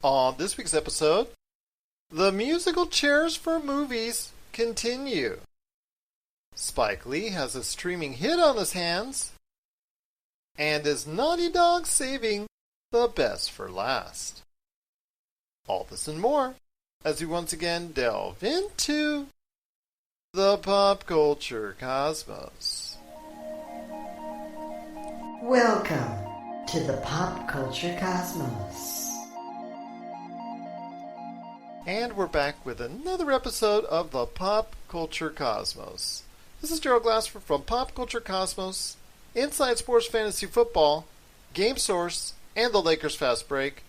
On this week's episode, the musical chairs for movies continue. Spike Lee has a streaming hit on his hands. And is Naughty Dog saving the best for last? All this and more as we once again delve into the pop culture cosmos. Welcome to the pop culture cosmos. And we're back with another episode of the Pop Culture Cosmos. This is Gerald Glassford from Pop Culture Cosmos, Inside Sports Fantasy Football, Game Source, and the Lakers Fast Break.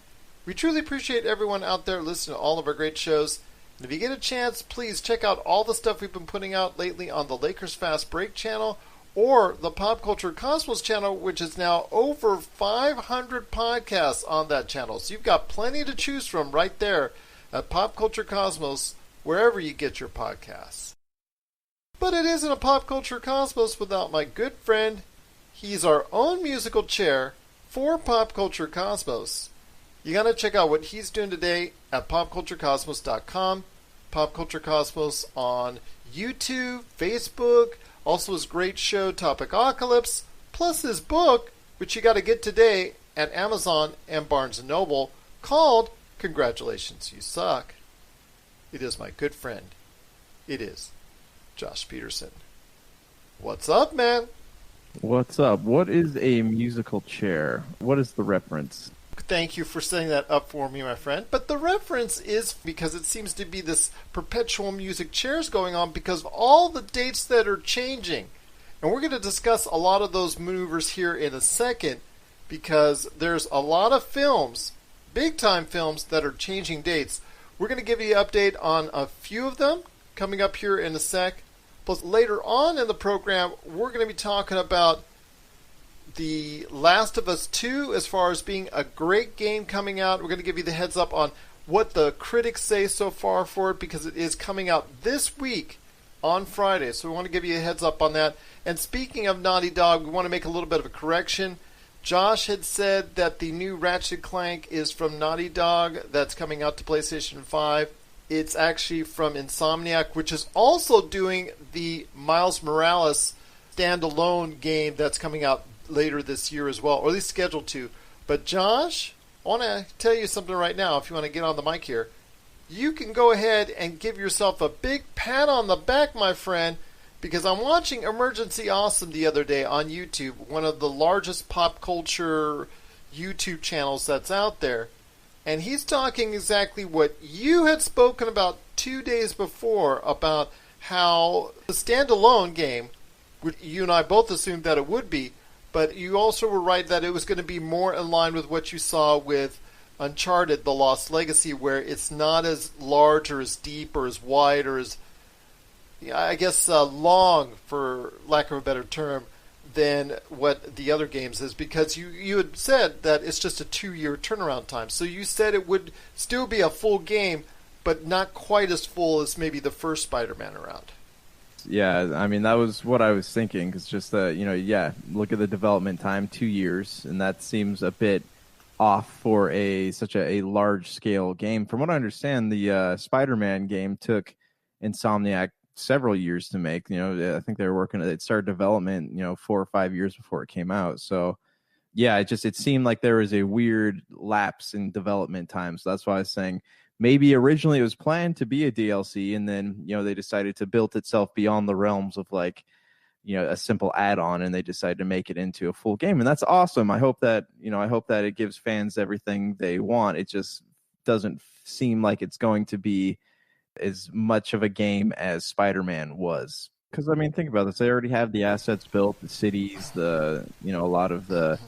We truly appreciate everyone out there listening to all of our great shows. And if you get a chance, please check out all the stuff we've been putting out lately on the Lakers Fast Break channel or the Pop Culture Cosmos channel, which is now over 500 podcasts on that channel. So you've got plenty to choose from right there at Pop Culture Cosmos, wherever you get your podcasts. But it isn't a Pop Culture Cosmos without my good friend. He's our own musical chair for Pop Culture Cosmos. You gotta check out what he's doing today at popculturecosmos.com. Pop Culture Cosmos on YouTube, Facebook, also his great show Topicocalypse, plus his book, which you gotta get today at Amazon and Barnes & Noble, called Congratulations, You Suck. It is my good friend. It is Josh Peterson. What's up, man? What's up? What is a musical chair? What is the reference? Thank you for setting that up for me, my friend. But the reference is because it seems to be this perpetual music chairs going on because of all the dates that are changing. And we're going to discuss a lot of those maneuvers here in a second because there's a lot of films, big-time films, that are changing dates. We're going to give you an update on a few of them coming up here in a sec. Plus, later on in the program, we're going to be talking about The Last of Us 2 as far as being a great game coming out. We're going to give you the heads up on what the critics say so far for it because it is coming out this week on Friday. So we want to give you a heads up on that. And speaking of Naughty Dog, we want to make a little bit of a correction. Josh had said that the new Ratchet Clank is from Naughty Dog that's coming out to PlayStation 5. It's actually from Insomniac, which is also doing the Miles Morales standalone game that's coming out later this year as well, or at least scheduled to. But Josh, I want to tell you something right now if you want to get on the mic here. You can go ahead and give yourself a big pat on the back, my friend, because I'm watching Emergency Awesome the other day on YouTube, one of the largest pop culture YouTube channels that's out there. And he's talking exactly what you had spoken about 2 days before about how the standalone game, which you and I both assumed that it would be, but you also were right that it was going to be more in line with what you saw with Uncharted, The Lost Legacy, where it's not as large or as deep or as wide or as, I guess, long, for lack of a better term, than what the other games is, because you had said that it's just a 2-year turnaround time. So you said it would still be a full game, but not quite as full as maybe the first Spider-Man around. Yeah, I mean, that was what I was thinking, because just, look at the development time, 2 years, and that seems a bit off for such a large-scale game. From what I understand, the Spider-Man game took Insomniac several years to make. I think they were working, it started development, 4 or 5 years before it came out. So, yeah, it seemed like there was a weird lapse in development time. So that's why I was saying, maybe originally it was planned to be a DLC, and then, they decided to build itself beyond the realms of a simple add-on, and they decided to make it into a full game. And that's awesome. I hope that it gives fans everything they want. It just doesn't seem like it's going to be as much of a game as Spider-Man was. Because, I mean, think about this. They already have the assets built, the cities, a lot of the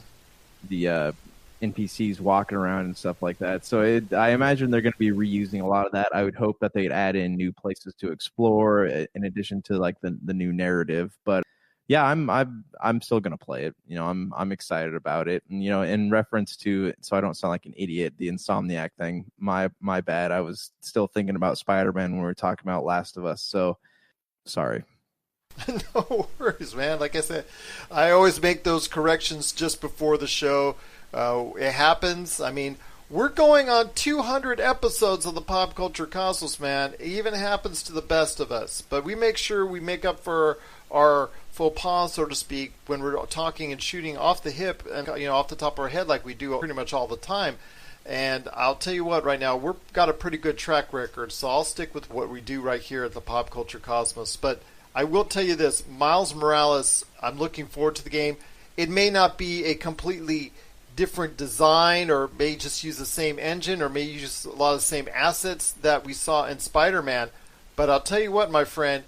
NPCs walking around and stuff like that. So I imagine they're going to be reusing a lot of that. I would hope that they'd add in new places to explore in addition to the new narrative. But yeah, I'm still going to play it. I'm excited about it. And in reference to, so I don't sound like an idiot, the Insomniac thing, my bad. I was still thinking about Spider-Man when we were talking about Last of Us. So sorry. No worries, man. Like I said, I always make those corrections just before the show. It happens. I mean, We're going on 200 episodes of the Pop Culture Cosmos, man. It even happens to the best of us. But we make sure we make up for our faux pas, so to speak, when we're talking and shooting off the hip and off the top of our head like we do pretty much all the time. And I'll tell you what, right now, we've got a pretty good track record, so I'll stick with what we do right here at the Pop Culture Cosmos. But I will tell you this, Miles Morales, I'm looking forward to the game. It may not be a completely different design, or may just use the same engine, or may use a lot of the same assets that we saw in Spider-Man. But I'll tell you what, my friend,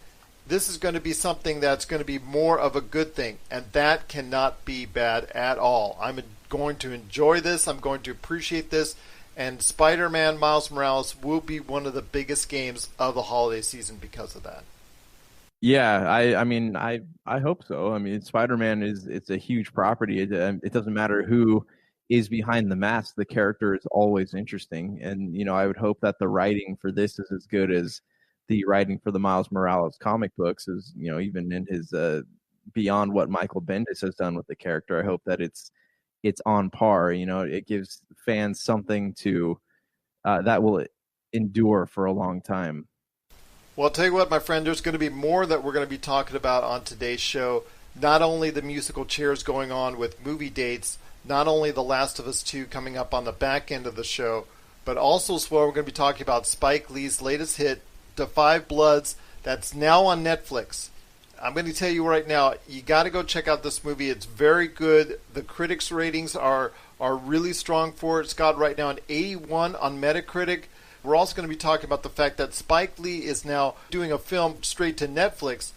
this is going to be something that's going to be more of a good thing, and that cannot be bad at all. I'm going to enjoy this. I'm going to appreciate this, and Spider-Man Miles Morales will be one of the biggest games of the holiday season because of that. Yeah, I mean, I hope so. I mean, Spider-Man it's a huge property. It doesn't matter who is behind the mask. The character is always interesting, and I would hope that the writing for this is as good as the writing for the Miles Morales comic books. Is even in his beyond what Michael Bendis has done with the character. I hope that it's on par. It gives fans something to that will endure for a long time. Well, I'll tell you what, my friend, there's going to be more that we're going to be talking about on today's show. Not only the musical chairs going on with movie dates, not only The Last of Us 2 coming up on the back end of the show, but also as well we're going to be talking about Spike Lee's latest hit, Da 5 Bloods, that's now on Netflix. I'm going to tell you right now, you got to go check out this movie. It's very good. The critics' ratings are really strong for it. It's got right now an 81 on Metacritic. We're also going to be talking about the fact that Spike Lee is now doing a film straight to Netflix.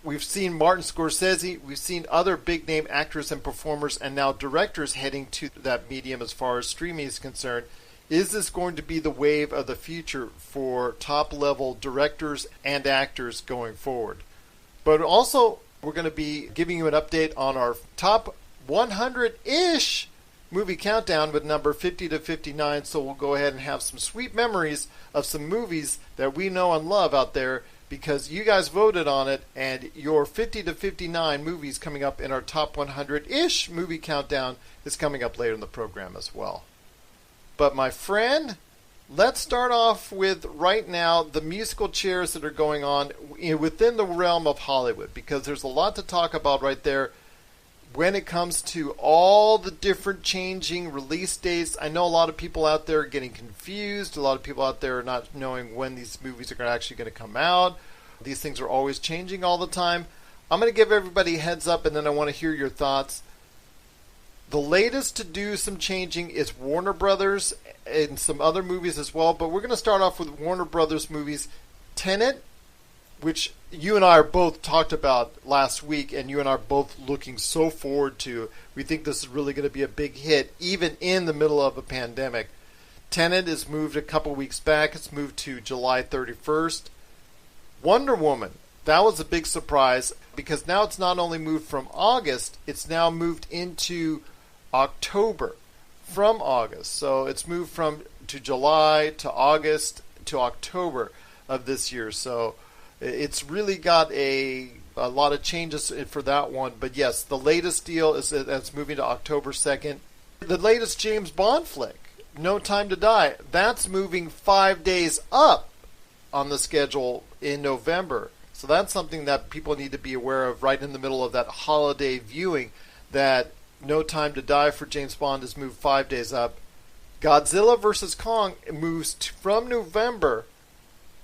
We've seen Martin Scorsese, we've seen other big-name actors and performers and now directors heading to that medium as far as streaming is concerned. Is this going to be the wave of the future for top-level directors and actors going forward? But also, we're going to be giving you an update on our top 100-ish movie countdown with number 50 to 59, so we'll go ahead and have some sweet memories of some movies that we know and love out there because you guys voted on it, and your 50 to 59 movies coming up in our top 100-ish movie countdown is coming up later in the program as well. But my friend, let's start off with right now the musical chairs that are going on within the realm of Hollywood, because there's a lot to talk about right there when it comes to all the different changing release dates. I know a lot of people out there are getting confused. A lot of people out there are not knowing when these movies are actually going to come out. These things are always changing all the time. I'm going to give everybody a heads up, and then I want to hear your thoughts. The latest to do some changing is Warner Brothers and some other movies as well, but we're going to start off with Warner Brothers movies. Tenet, which you and I are both talked about last week, and you and I are both looking so forward to. We think this is really going to be a big hit, even in the middle of a pandemic. Tenet is moved a couple weeks back. It's moved to July 31st. Wonder Woman, that was a big surprise, because now it's not only moved from August, it's now moved into October from August. So it's moved from to July to August to October of this year. So it's really got a lot of changes for that one. But yes, the latest deal is that it's moving to October 2nd. The latest James Bond flick, No Time to Die, that's moving 5 days up on the schedule in November. So that's something that people need to be aware of right in the middle of that holiday viewing, that No Time to Die for James Bond is moved 5 days up. Godzilla vs. Kong moves from November.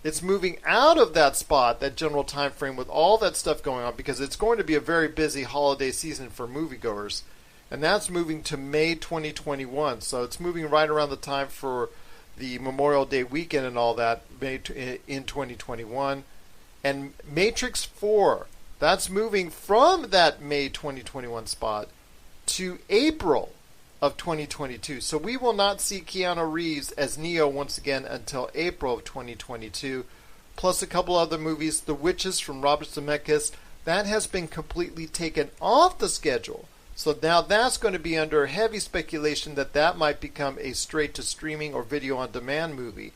It's moving out of that spot, that general time frame with all that stuff going on, because it's going to be a very busy holiday season for moviegoers. And that's moving to May 2021. So it's moving right around the time for the Memorial Day weekend and all that, in 2021. And Matrix 4, that's moving from that May 2021 spot to April of 2022. So we will not see Keanu Reeves as Neo once again until April of 2022. Plus a couple other movies. The Witches from Robert Zemeckis, that has been completely taken off the schedule. So now that's going to be under heavy speculation that that might become a straight-to-streaming or video-on-demand movie.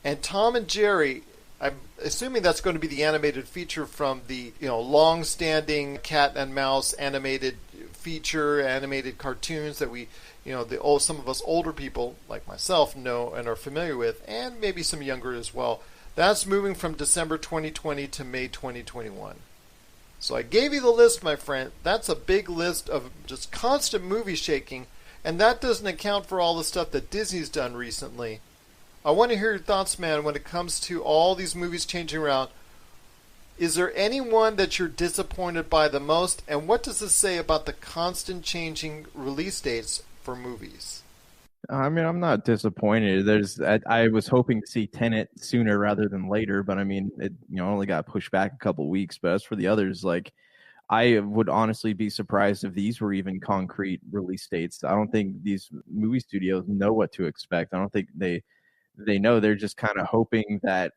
And Tom and Jerry, I'm assuming that's going to be the animated feature from the long-standing cat and mouse animated feature animated cartoons that we, some of us older people like myself know and are familiar with, and maybe some younger as well. That's moving from December 2020 to May 2021. So I gave you the list, my friend. That's a big list of just constant movie shaking, and that doesn't account for all the stuff that Disney's done recently. I want to hear your thoughts, man, when it comes to all these movies changing around. Is there any one that you're disappointed by the most, and what does this say about the constant changing release dates for movies? I mean, I'm not disappointed. I was hoping to see Tenet sooner rather than later, but I mean, it only got pushed back a couple weeks. But as for the others, like, I would honestly be surprised if these were even concrete release dates. I don't think these movie studios know what to expect. I don't think they know. They're just kind of hoping that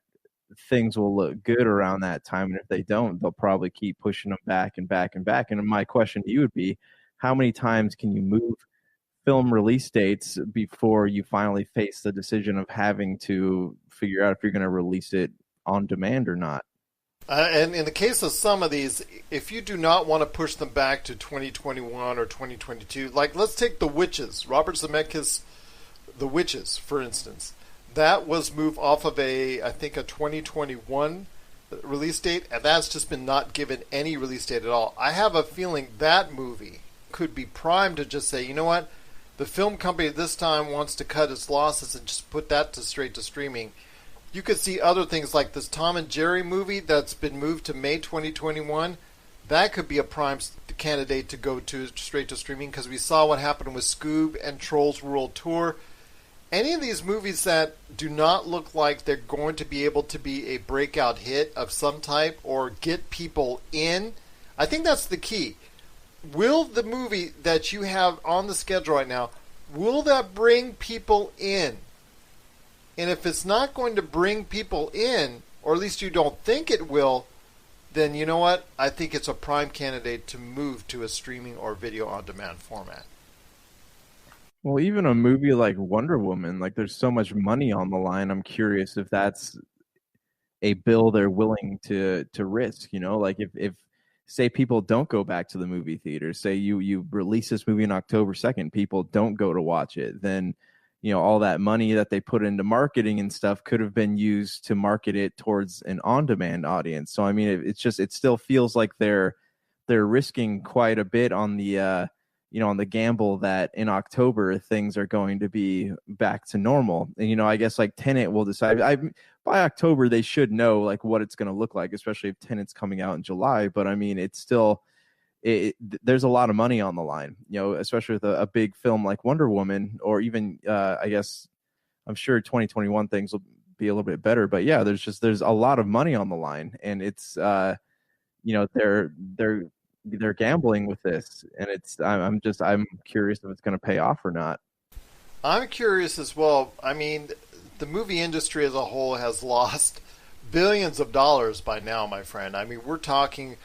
things will look good around that time, and if they don't, they'll probably keep pushing them back and back and back. And my question to you would be, how many times can you move film release dates before you finally face the decision of having to figure out if you're going to release it on demand or not? And in the case of some of these, if you do not want to push them back to 2021 or 2022, like let's take The Witches, Robert Zemeckis' The Witches, for instance. That was moved off of I think a 2021 release date, and that's just been not given any release date at all. I have a feeling that movie could be primed to just say, you know what, the film company this time wants to cut its losses and just put that straight to streaming. You could see other things like this Tom and Jerry movie that's been moved to May 2021. That could be a prime candidate to go to straight to streaming, because we saw what happened with Scoob and Trolls World Tour. Any of these movies that do not look like they're going to be able to be a breakout hit of some type or get people in, I think that's the key. Will the movie that you have on the schedule right now, will that bring people in? And if it's not going to bring people in, or at least you don't think it will, then you know what? I think it's a prime candidate to move to a streaming or video on demand format. Well, even a movie like Wonder Woman, like there's so much money on the line. I'm curious if that's a bill they're willing to risk. Like if say people don't go back to the movie theater, say you release this movie on October 2nd, people don't go to watch it, then all that money that they put into marketing and stuff could have been used to market it towards an on-demand audience. So I mean, it still feels like they're risking quite a bit on the on the gamble that in October things are going to be back to normal. And I guess like Tenet will decide. By October they should know like what it's going to look like, especially if Tenet's coming out in July. But I mean, it's still there's a lot of money on the line, especially with a big film like Wonder Woman, or even I guess I'm sure 2021 things will be a little bit better. But yeah, there's a lot of money on the line, and it's they're gambling with this, and I'm curious if it's going to pay off or not. I'm curious as well. I mean, the movie industry as a whole has lost billions of dollars by now, my friend. I mean, we're talking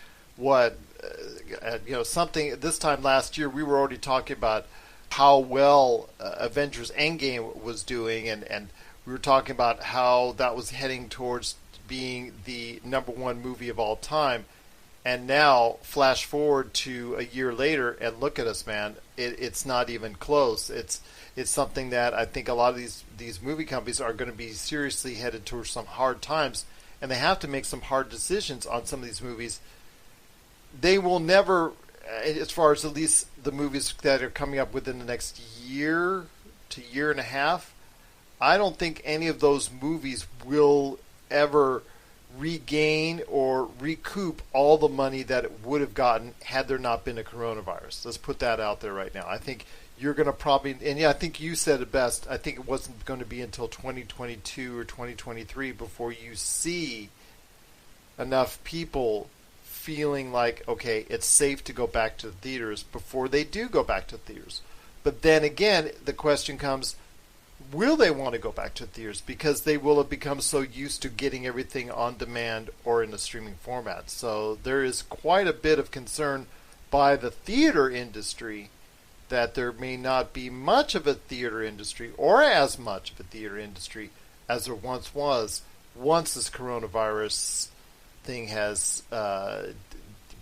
something this time last year we were already talking about how well Avengers Endgame was doing, and we were talking about how that was heading towards being the number one movie of all time. And now, flash forward to a year later, and look at us, man. It's not even close. It's something that I think a lot of these movie companies are going to be seriously headed towards some hard times, and they have to make some hard decisions on some of these movies. They will never, as far as at least the movies that are coming up within the next year to year and a half, I don't think any of those movies will ever regain or recoup all the money that it would have gotten had there not been a coronavirus. Let's put that out there right now. I think you're going to probably, and yeah, I think you said it best, I think it wasn't going to be until 2022 or 2023 before you see enough people feeling like, okay, it's safe to go back to the theaters before they do go back to the theaters. But then again, the question comes, will they want to go back to theaters? Because they will have become so used to getting everything on demand or in a streaming format. So there is quite a bit of concern by the theater industry that there may not be much of a theater industry, or as much of a theater industry as there once was, once this coronavirus thing has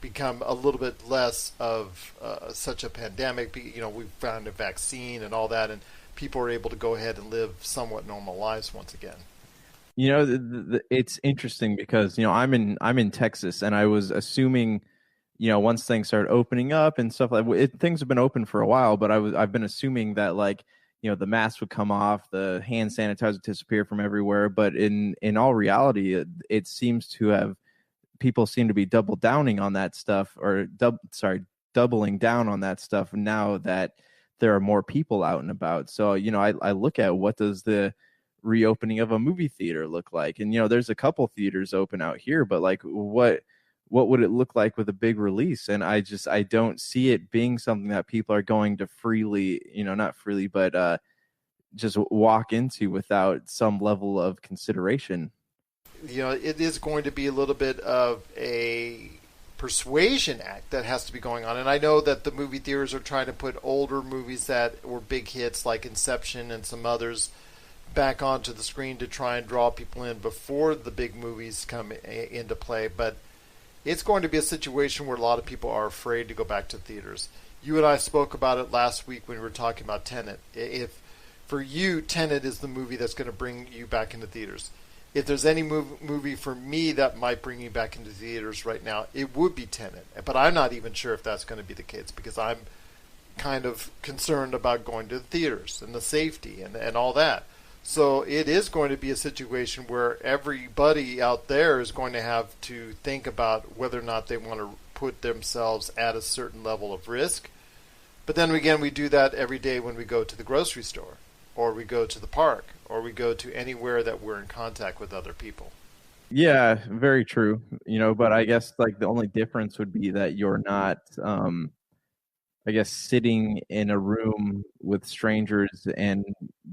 become a little bit less of such a pandemic. We found a vaccine and all that, and people are able to go ahead and live somewhat normal lives once again. It's interesting because I'm in Texas, and I was assuming, once things started opening up and stuff things have been open for a while, but I've been assuming that the mask would come off, the hand sanitizer would disappear from everywhere. But in all reality, it seems to have people seem to be doubling down on that stuff now that there are more people out and about. So I look at, what does the reopening of a movie theater look like? And there's a couple theaters open out here, but what would it look like with a big release? And I don't see it being something that people are going to freely, not freely, but just walk into without some level of consideration. It is going to be a little bit of a persuasion act that has to be going on. And I know that the movie theaters are trying to put older movies that were big hits like Inception and some others back onto the screen to try and draw people in before the big movies come into play. But it's going to be a situation where a lot of people are afraid to go back to theaters. You and I spoke about it last week when we were talking about Tenet. If for you, Tenet is the movie that's going to bring you back into theaters. If there's any movie for me that might bring me back into theaters right now, it would be Tenet. But I'm not even sure if that's going to be the case, because I'm kind of concerned about going to the theaters and the safety and all that. So it is going to be a situation where everybody out there is going to have to think about whether or not they want to put themselves at a certain level of risk. But then again, we do that every day when we go to the grocery store, or we go to the park, or we go to anywhere that we're in contact with other people. Yeah, very true. But I guess the only difference would be that you're not, I guess, sitting in a room with strangers and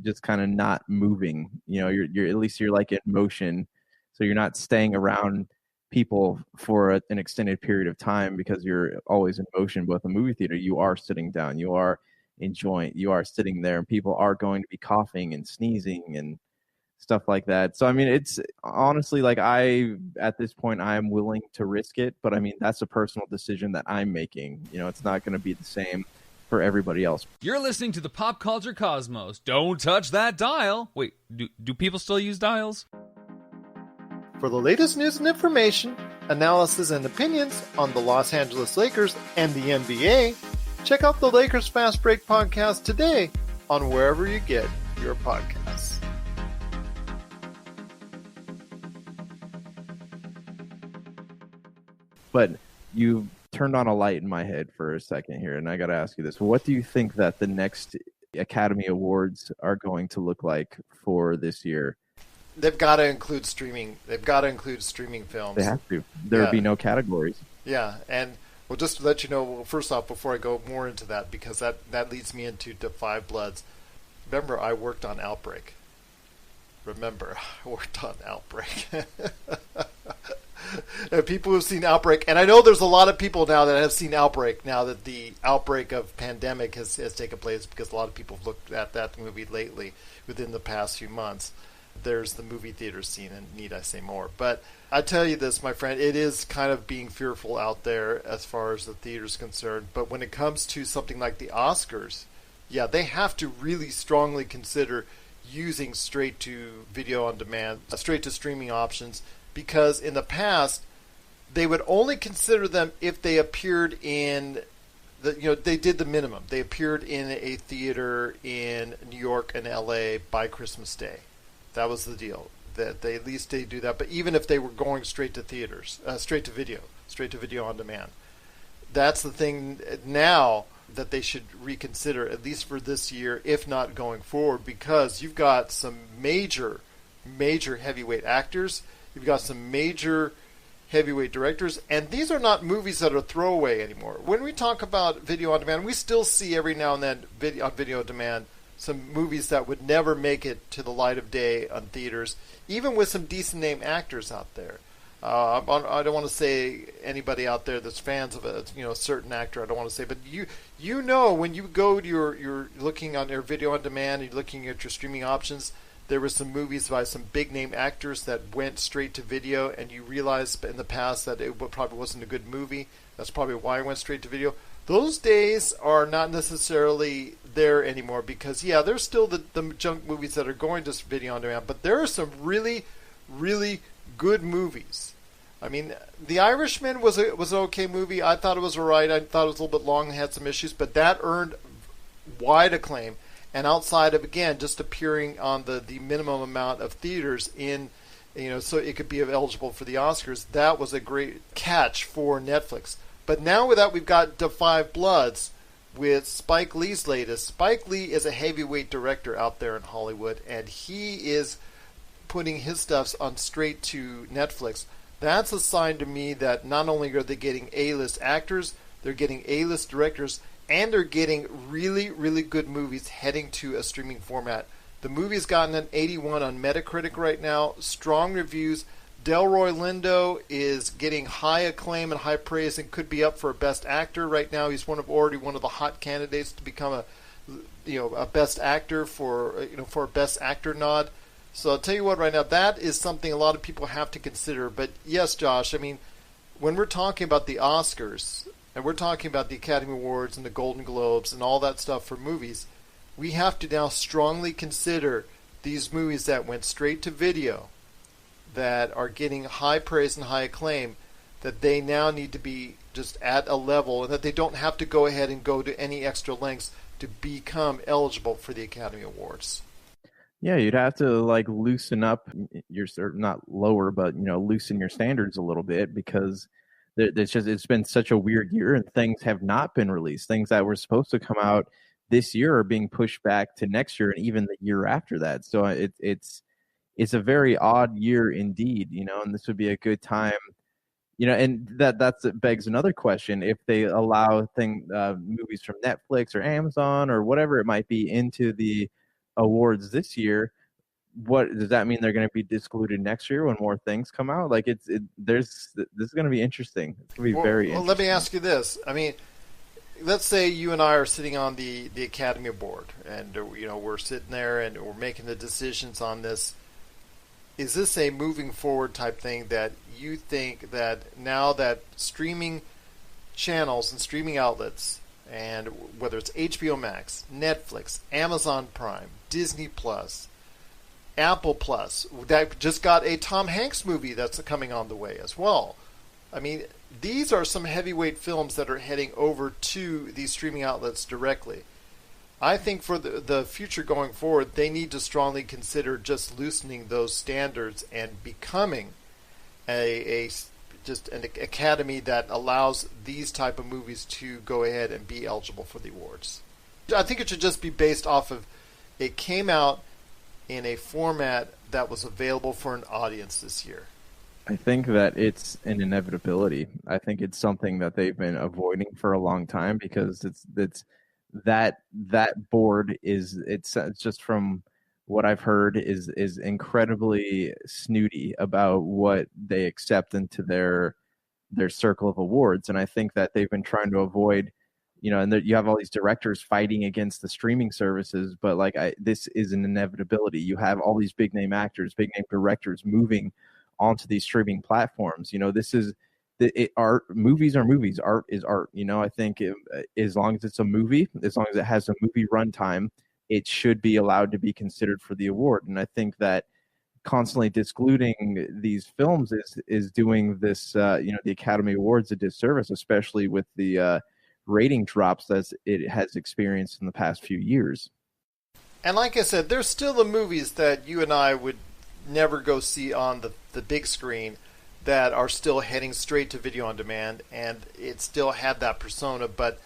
just kind of not moving. You're at least you're in motion, so you're not staying around people for an extended period of time because you're always in motion. But a movie theater, you are sitting down, you are enjoying, you are sitting there, and people are going to be coughing and sneezing and stuff like that. So it's honestly, at this point, I am willing to risk it, but that's a personal decision that I'm making. It's not going to be the same for everybody else. You're listening to the Pop Culture Cosmos. Don't touch that dial. Wait, do people still use dials? For the latest news and information, analysis and opinions on the Los Angeles Lakers and the NBA, check out the Lakers Fast Break podcast today on wherever you get your podcasts. But you turned on a light in my head for a second here, and I got to ask you this. What do you think that the next Academy Awards are going to look like for this year? They've got to include streaming. They've got to include streaming films. They have to. There would be no categories. Yeah, and well, just to let you know, first off, before I go more into that, because that leads me into Five Bloods. Remember, I worked on Outbreak. And people who've seen Outbreak, and I know there's a lot of people now that have seen Outbreak now that the outbreak of pandemic has taken place, because a lot of people have looked at that movie lately within the past few months. There's the movie theater scene, and need I say more? But I tell you this, my friend, it is kind of being fearful out there as far as the theater's concerned. But when it comes to something like the Oscars, yeah, they have to really strongly consider using straight to video on demand, straight to streaming options, because in the past they would only consider them if they appeared in they did the minimum. They appeared in a theater in New York and LA by Christmas Day. That was the deal. That they at least they do that. But even if they were going straight to theaters, straight to video on demand, that's the thing now that they should reconsider, at least for this year, if not going forward, because you've got some major heavyweight actors, you've got some major heavyweight directors, and these are not movies that are throwaway anymore. When we talk about video on demand, we still see every now and then on video on demand some movies that would never make it to the light of day on theaters, even with some decent name actors out there. I don't want to say anybody out there that's fans of a certain actor. I don't want to say, but when you go to you're looking on your video on demand, you're looking at your streaming options, There were some movies by some big name actors that went straight to video, and you realize in the past that it probably wasn't a good movie. That's probably why it went straight to video. Those days are not necessarily there anymore because, yeah, there's still the junk movies that are going to video on demand, but there are some really, really good movies. I mean, The Irishman was an okay movie. I thought it was alright. I thought it was a little bit long and had some issues, but that earned wide acclaim. And outside of, again, just appearing on the minimum amount of theaters in, so it could be eligible for the Oscars, that was a great catch for Netflix. But now with that, we've got Da 5 Bloods with Spike Lee's latest. Spike Lee is a heavyweight director out there in Hollywood, and he is putting his stuff on straight to Netflix. That's a sign to me that not only are they getting A-list actors, they're getting A-list directors, and they're getting really, really good movies heading to a streaming format. The movie's gotten an 81 on Metacritic right now. Strong reviews. Delroy Lindo is getting high acclaim and high praise and could be up for a Best Actor right now. He's already one of the hot candidates to become a Best Actor for a Best Actor nod. So I'll tell you what, right now, that is something a lot of people have to consider. But yes, Josh, I mean, when we're talking about the Oscars and we're talking about the Academy Awards and the Golden Globes and all that stuff for movies, we have to now strongly consider these movies that went straight to video, that are getting high praise and high acclaim, that they now need to be just at a level and that they don't have to go ahead and go to any extra lengths to become eligible for the Academy Awards. Yeah, you'd have to loosen up your, not lower, but loosen your standards a little bit, because it's been such a weird year and things have not been released. Things that were supposed to come out this year are being pushed back to next year and even the year after that. So it's a very odd year indeed, and this would be a good time, and that begs another question. If they allow movies from Netflix or Amazon or whatever it might be into the awards this year, what does that mean? They're going to be excluded next year when more things come out? This is going to be interesting. It's going to be very interesting. Let me ask you this. I mean, let's say you and I are sitting on the Academy Board, and we're sitting there and we're making the decisions on this. Is this a moving forward type thing that you think that now that streaming channels and streaming outlets, and whether it's HBO Max, Netflix, Amazon Prime, Disney Plus, Apple Plus, that just got a Tom Hanks movie that's coming on the way as well. I mean, these are some heavyweight films that are heading over to these streaming outlets directly. I think for the future going forward, they need to strongly consider just loosening those standards and becoming just an academy that allows these type of movies to go ahead and be eligible for the awards. I think it should just be based off of it came out in a format that was available for an audience this year. I think that it's an inevitability. I think it's something that they've been avoiding for a long time, because it's that board it's just from what I've heard is incredibly snooty about what they accept into their circle of awards. And I think that they've been trying to avoid, and you have all these directors fighting against the streaming services, but this is an inevitability. You have all these big name actors, big name directors moving onto these streaming platforms. This is art. Movies are movies. Art is art. I think as long as it's a movie, as long as it has a movie runtime, it should be allowed to be considered for the award. And I think that constantly excluding these films is doing this, the Academy Awards a disservice, especially with the rating drops that it has experienced in the past few years. And like I said, there's still the movies that you and I would never go see on the big screen that are still heading straight to video on demand, and it still had that persona, but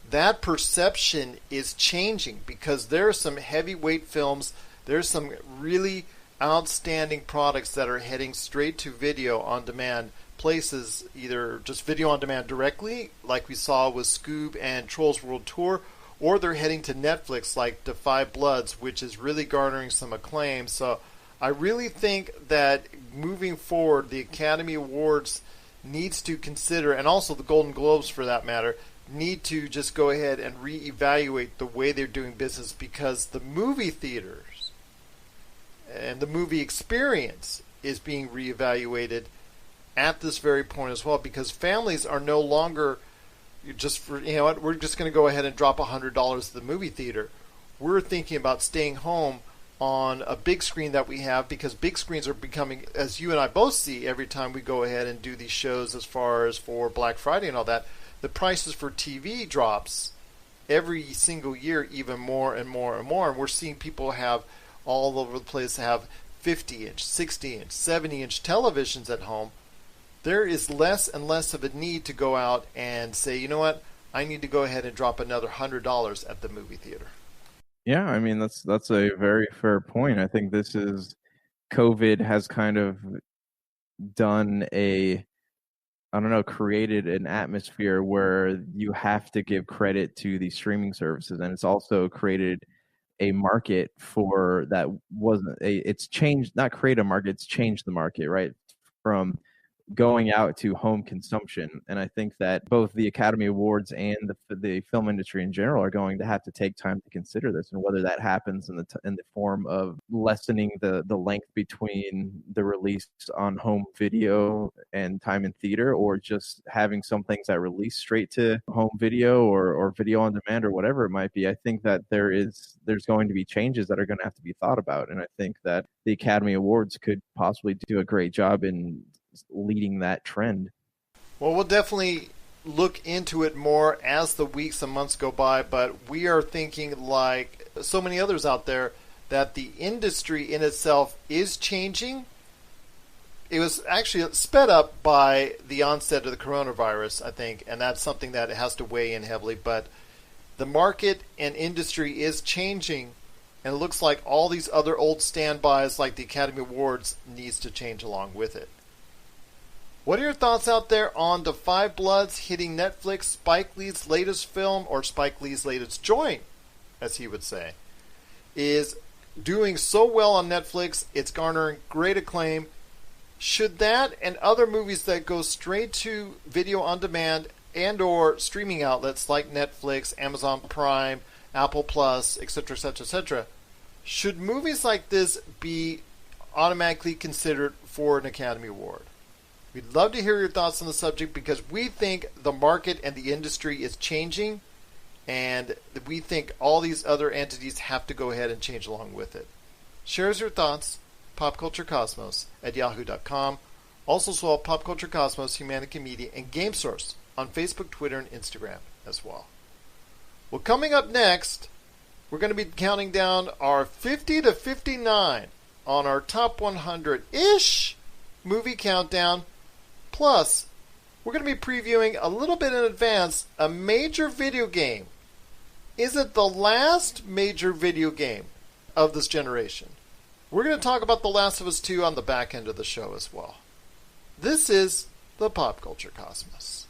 that perception is changing because there are some heavyweight films, there's some really outstanding products that are heading straight to video on demand places, either just video on demand directly, like we saw with Scoob and Trolls World Tour, or they're heading to Netflix like Da 5 Bloods, which is really garnering some acclaim. So I really think that moving forward, the Academy Awards needs to consider, and also the Golden Globes for that matter, need to just go ahead and reevaluate the way they're doing business, because the movie theaters and the movie experience is being reevaluated at this very point as well, because families are no longer just for, you know what, we're just going to go ahead and drop $100 at the movie theater. We're thinking about staying home on a big screen that we have, because big screens are becoming, as you and I both see every time we go ahead and do these shows as far as for Black Friday and all that, the prices for TV drops every single year even more and more and more. And we're seeing people have all over the place have 50-inch, 60-inch, 70-inch televisions at home. There is less and less of a need to go out and say, you know what, I need to go ahead and drop another $100 at the movie theater. Yeah, I mean that's a very fair point. I think this is COVID has kind of done created an atmosphere where you have to give credit to these streaming services, and it's also created a market for that it's changed, not create a market, it's changed the market, right? From going out to home consumption. And I think that both the Academy Awards and the film industry in general are going to have to take time to consider this, and whether that happens in the form of lessening the length between the release on home video and time in theater, or just having some things that release straight to home video or video on demand or whatever it might be. I think that there's going to be changes that are going to have to be thought about, and I think that the Academy Awards could possibly do a great job in leading that trend. Well, we'll definitely look into it more as the weeks and months go by, but we are thinking, like so many others out there, that the industry in itself is changing. It was actually sped up by the onset of the coronavirus, I think, and that's something that has to weigh in heavily, but the market and industry is changing, and it looks like all these other old standbys like the Academy Awards needs to change along with it. What are your thoughts out there on The Five Bloods hitting Netflix, Spike Lee's latest film, or Spike Lee's latest joint, as he would say, is doing so well on Netflix, it's garnering great acclaim. Should that and other movies that go straight to video on demand and or streaming outlets like Netflix, Amazon Prime, Apple Plus, etc., etc., etc., should movies like this be automatically considered for an Academy Award? We'd love to hear your thoughts on the subject, because we think the market and the industry is changing, and we think all these other entities have to go ahead and change along with it. Share us your thoughts, popculturecosmos@yahoo.com. Also swell Pop Culture Cosmos, Humanity Media, and Game Source on Facebook, Twitter, and Instagram as well. Well, coming up next, we're going to be counting down our 50 to 59 on our top 100-ish movie countdown. Plus, we're going to be previewing a little bit in advance a major video game. Is it the last major video game of this generation? We're going to talk about The Last of Us 2 on the back end of the show as well. This is the Pop Culture Cosmos.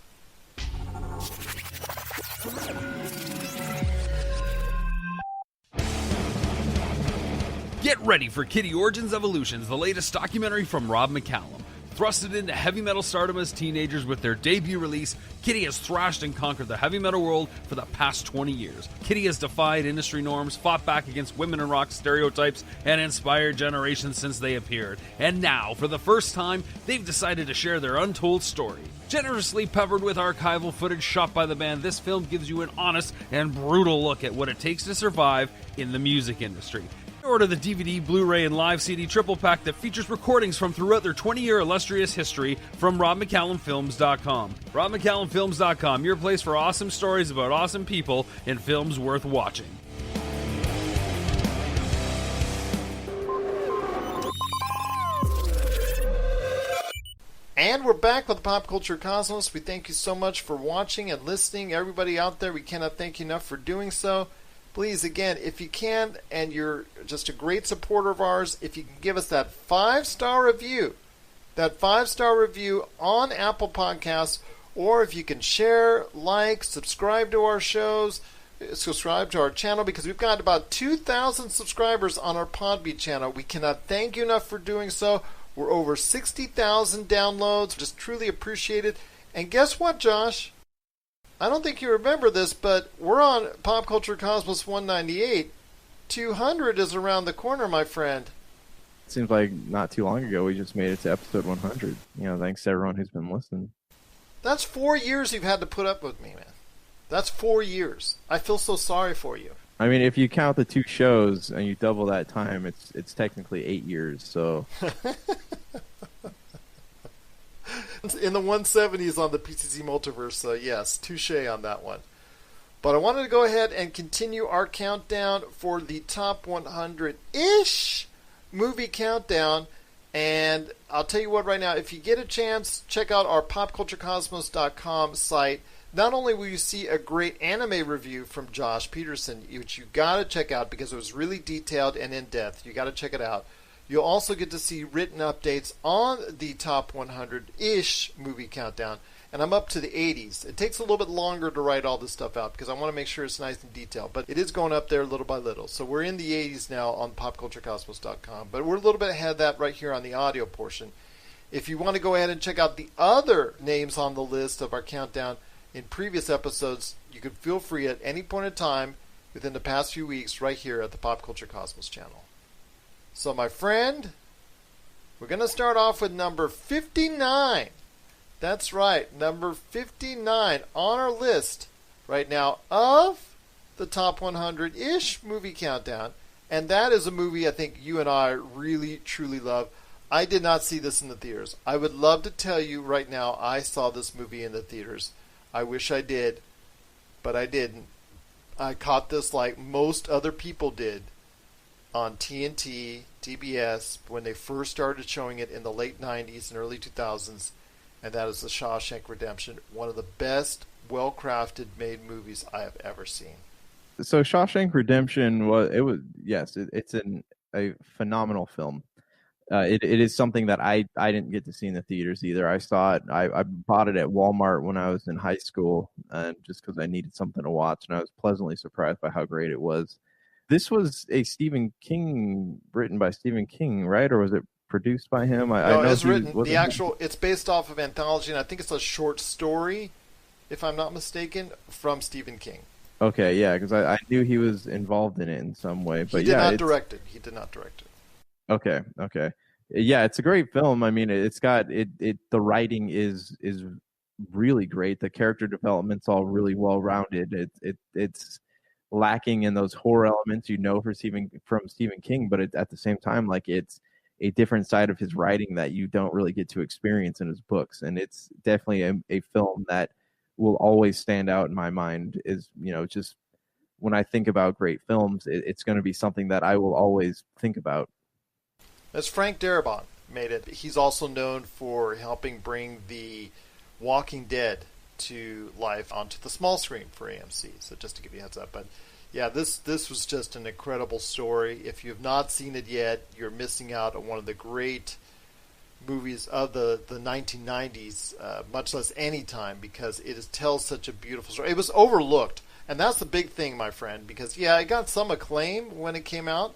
Get ready for Kitty Origins Evolutions, the latest documentary from Rob McCallum. Thrusted into heavy metal stardom as teenagers with their debut release, Kitty has thrashed and conquered the heavy metal world for the past 20 years. Kitty has defied industry norms, fought back against women in rock stereotypes, and inspired generations since they appeared. And now, for the first time, they've decided to share their untold story. Generously peppered with archival footage shot by the band, this film gives you an honest and brutal look at what it takes to survive in the music industry. Order the DVD, Blu-ray, and live CD triple pack that features recordings from throughout their 20-year illustrious history from RobMcCallumFilms.com. RobMcCallumFilms.com, your place for awesome stories about awesome people and films worth watching. And we're back with Pop Culture Cosmos. We thank you so much for watching and listening. Everybody out there, we cannot thank you enough for doing so. Please, again, if you can, and you're just a great supporter of ours, if you can give us that 5-star review on Apple Podcasts, or if you can share, like, subscribe to our shows, subscribe to our channel, because we've got about 2,000 subscribers on our Podbean channel. We cannot thank you enough for doing so. We're over 60,000 downloads. Just truly appreciate it. And guess what, Josh? I don't think you remember this, but we're on Pop Culture Cosmos 198. 200 is around the corner, my friend. Seems like not too long ago we just made it to episode 100. Thanks to everyone who's been listening. That's 4 years you've had to put up with me, man. That's 4 years. I feel so sorry for you. I mean, if you count the 2 shows and you double that time, it's technically 8 years. So in the 170s on the PCC Multiverse, so yes, touche on that one. But I wanted to go ahead and continue our countdown for the top 100-ish movie countdown. And I'll tell you what right now, if you get a chance, check out our popculturecosmos.com site. Not only will you see a great anime review from Josh Peterson, which you got to check out because it was really detailed and in-depth. You got to check it out. You'll also get to see written updates on the top 100-ish movie countdown. And I'm up to the 80s. It takes a little bit longer to write all this stuff out because I want to make sure it's nice and detailed. But it is going up there little by little. So we're in the 80s now on popculturecosmos.com. But we're a little bit ahead of that right here on the audio portion. If you want to go ahead and check out the other names on the list of our countdown in previous episodes, you can feel free at any point in time within the past few weeks right here at the Pop Culture Cosmos channel. So my friend, we're going to start off with number 59. That's right, number 59 on our list right now of the top 100-ish movie countdown. And that is a movie I think you and I really, truly love. I did not see this in the theaters. I would love to tell you right now I saw this movie in the theaters. I wish I did, but I didn't. I caught this like most other people did on TNT, TBS, when they first started showing it in the late 90s and early 2000s. And that is The Shawshank Redemption, one of the best, well-crafted made movies I have ever seen. So Shawshank Redemption it's a phenomenal film. It is something that I didn't get to see in the theaters either. I saw it. I bought it at Walmart when I was in high school, just because I needed something to watch, and I was pleasantly surprised by how great it was. This was a written by Stephen King, right? Or was it produced by him? No, it was written. It's based off of anthology, and I think it's a short story, if I'm not mistaken, from Stephen King. Okay, yeah, because I knew he was involved in it in some way. But He did not direct it. Okay. Yeah, it's a great film. I mean, it's got the writing is really great. The character development's all really well rounded. It's lacking in those horror elements from Stephen King, but at the same time, like, it's a different side of his writing that you don't really get to experience in his books. And it's definitely a film that will always stand out in my mind. Is, just when I think about great films, it's going to be something that I will always think about. That's Frank Darabont made it. He's also known for helping bring the Walking Dead to life onto the small screen for AMC. So just to give you a heads up. But yeah, this was just an incredible story. If you have not seen it yet, you're missing out on one of the great movies of the 1990s, much less any time, because it tells such a beautiful story. It was overlooked, and that's the big thing, my friend, because yeah, it got some acclaim when it came out,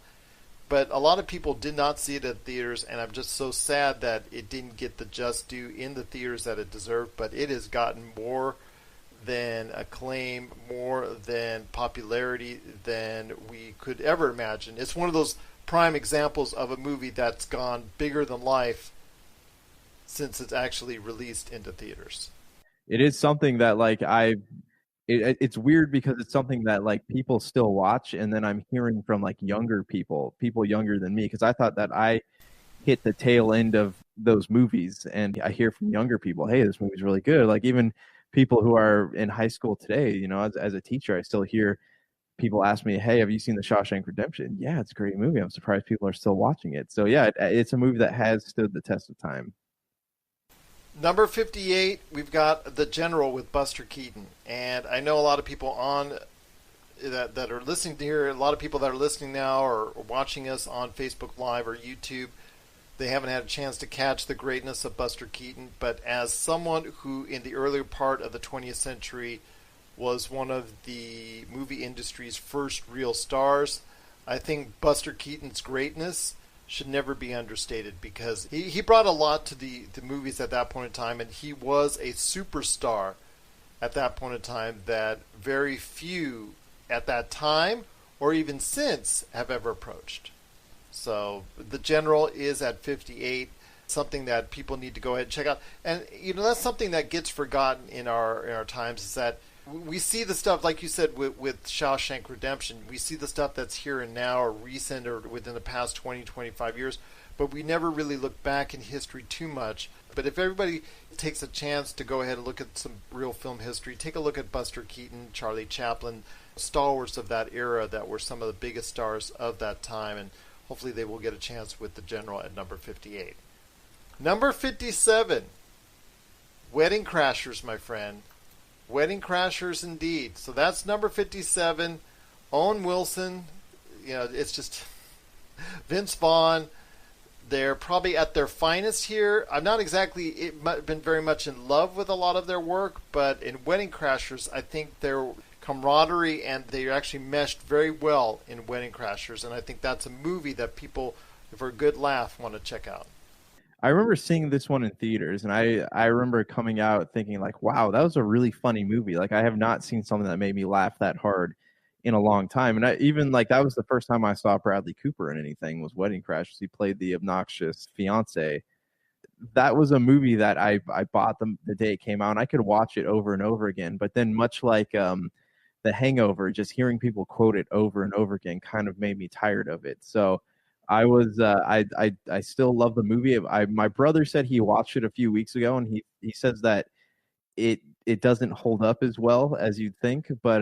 but a lot of people did not see it at theaters, and I'm just so sad that it didn't get the just due in the theaters that it deserved. But it has gotten more than acclaim, more than popularity than we could ever imagine. It's one of those prime examples of a movie that's gone bigger than life since it's actually released into theaters. It is something that, like, it's weird because it's something that, like, people still watch, and then I'm hearing from, like, younger people younger than me, because I thought that I hit the tail end of those movies, and I hear from younger people, hey, this movie's really good. Like, even people who are in high school today, as a teacher, I still hear people ask me, hey, have you seen The Shawshank Redemption? Yeah, it's a great movie. I'm surprised people are still watching it. So yeah, it's a movie that has stood the test of time. Number 58, we've got The General with Buster Keaton. And I know a lot of people that are listening to here, a lot of people that are listening now or watching us on Facebook Live or YouTube, they haven't had a chance to catch the greatness of Buster Keaton. But as someone who in the earlier part of the 20th century was one of the movie industry's first real stars, I think Buster Keaton's greatness should never be understated, because he brought a lot to the movies at that point in time, and he was a superstar at that point in time that very few at that time or even since have ever approached. So the General is at 58, something that people need to go ahead and check out. And that's something that gets forgotten in our times, is that we see the stuff like you said with Shawshank Redemption. We see the stuff that's here and now, or recent, or within the past 20, 25 years, but we never really look back in history too much. But if everybody takes a chance to go ahead and look at some real film history, take a look at Buster Keaton, Charlie Chaplin, stalwarts of that era that were some of the biggest stars of that time, and hopefully they will get a chance with the General at number 58. Number 57, Wedding Crashers, my friend. Wedding Crashers indeed. So that's number 57. Owen Wilson, it's just Vince Vaughn. They're probably at their finest here. I'm not exactly been very much in love with a lot of their work, but in Wedding Crashers, I think their camaraderie and they actually meshed very well in Wedding Crashers, and I think that's a movie that people, for a good laugh, want to check out. I remember seeing this one in theaters, and I remember coming out thinking like, wow, that was a really funny movie. Like, I have not seen something that made me laugh that hard in a long time. And that was the first time I saw Bradley Cooper in anything, was Wedding Crashers. He played the obnoxious fiance. That was a movie that I bought the day it came out, and I could watch it over and over again. But then, much like The Hangover, just hearing people quote it over and over again kind of made me tired of it. So I still love the movie. My brother said he watched it a few weeks ago, and he says that it doesn't hold up as well as you'd think, but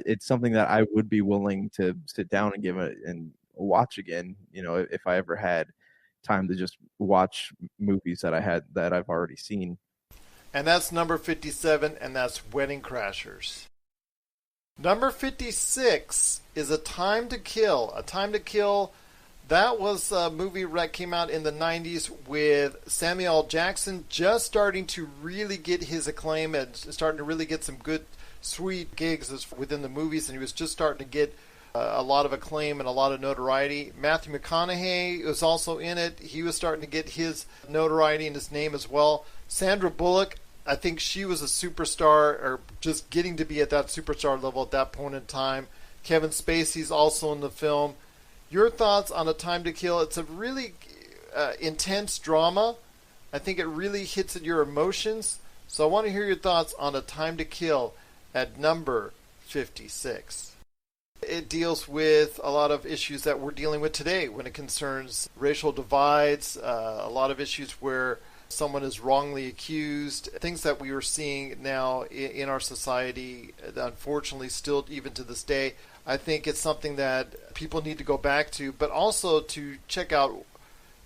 it's something that I would be willing to sit down and give it and watch again. If I ever had time to just watch movies that I've already seen. And that's number 57, and that's Wedding Crashers. Number 56 is A Time to Kill. A Time to Kill. That was a movie that came out in the 90s with Samuel L. Jackson just starting to really get his acclaim and starting to really get some good, sweet gigs within the movies, and he was just starting to get a lot of acclaim and a lot of notoriety. Matthew McConaughey was also in it. He was starting to get his notoriety and his name as well. Sandra Bullock, I think she was a superstar, or just getting to be at that superstar level at that point in time. Kevin Spacey's also in the film. Your thoughts on A Time to Kill? It's a really intense drama. I think it really hits at your emotions. So I want to hear your thoughts on A Time to Kill at number 56. It deals with a lot of issues that we're dealing with today when it concerns racial divides, a lot of issues where someone is wrongly accused, things that we are seeing now in our society, unfortunately, still even to this day. I think it's something that people need to go back to, but also to check out